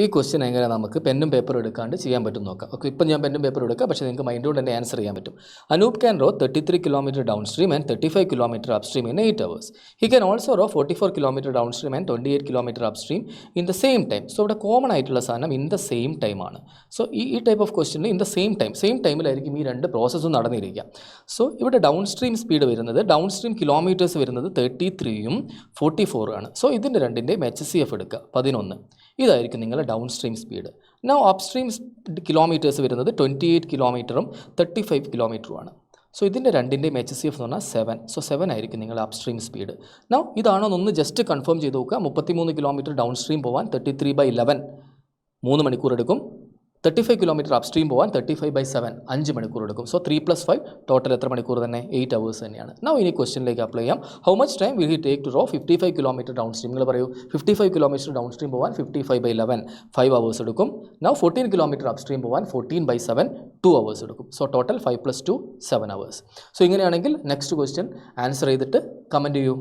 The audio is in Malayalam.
ഈ ക്വസ്റ്റ്യൻ എങ്ങനെ നമുക്ക് പെന്നും പേപ്പറും എടുക്കാണ്ട് ചെയ്യാൻ പറ്റും നോക്കാം. ഓക്കെ, ഇപ്പം ഞാൻ പെന്നും പേപ്പറും എടുക്കാം, പക്ഷേ നിങ്ങൾക്ക് മൈൻഡ് കൊണ്ട് തന്നെ ആൻസർ ചെയ്യാൻ പറ്റും. Anoop can row 33 kilometre downstream and 35 kilometre upstream in 8 hours. He can also row 44 kilometre downstream and 28 kilometre upstream in the same time. So ഇവിടെ കോമൺ ആയിട്ടുള്ള സാധനം ഇൻ ദ സെയിം ടൈം ആണ്. സോ ഈ ടൈപ്പ് ഓഫ് ക്വസ്റ്റ്യനിൽ ഇൻ ദ സെയിം ടൈമിലായിരിക്കും ഈ രണ്ട് പ്രോസസ്സും നടന്നിരിക്കുക. സോ ഇവിടെ ഡൗൺ സ്ട്രീം സ്പീഡ് വരുന്നത്, ഡൗൺ സ്ട്രീം കിലോമീറ്റേഴ്സ് വരുന്നത് 33ഉം 44 ആണ്. സോ ഇതിൻ്റെ രണ്ടിൻ്റെയും HCF എടുക്കുക 11. ഇതായിരിക്കും നിങ്ങളുടെ down stream speed. Now up stream kilometres വരുന്നത് 28 കിലോമീറ്ററും 35 കിലോമീറ്ററുമാണ്. സോ ഇതിൻ്റെ രണ്ടിൻ്റെയും HCF എന്ന് പറഞ്ഞാൽ 7. സോ 7 ആയിരിക്കും നിങ്ങളുടെ അപ് സ്ട്രീം സ്പീഡ്. നൗ ഇതാണോ എന്നൊന്ന് ജസ്റ്റ് കൺഫേം ചെയ്ത് നോക്കുക. 33 കിലോമീറ്റർ ഡൗൺ സ്ട്രീം പോകാൻ 33/11 3 മണിക്കൂർ എടുക്കും. 35 കിലോമീറ്റർ അപ് സ്ട്രീം പോകാൻ 35/7 5 മണിക്കൂർ എടുക്കും. സോ 3 + 5 ടോട്ടൽ എത്ര മണിക്കൂർ തന്നെ? 8 hours തന്നെയാണ്. നൗ ഇനി ക്വസ്റ്റ്യനിലേക്ക് അപ്ലൈ ചെയ്യാം. How much time will he take to row 55 kilometre downstream? നിങ്ങൾ പറയൂ, 55 കിലോമീറ്റർ ഡൗൺ സ്ട്രീം പോകാൻ 55/11 5 hours എടുക്കും. നൗ 14 കിലോമീറ്റർ അപ് സ്ട്രീം പോകാൻ 14/7 2 hours എടുക്കും. So total 5 + 2 7 hours. സോ ഇങ്ങനെയാണെങ്കിൽ നെക്സ്റ്റ് ക്വസ്റ്റ്യൻ ആൻസർ ചെയ്തിട്ട് കമൻറ്റ് ചെയ്യൂ.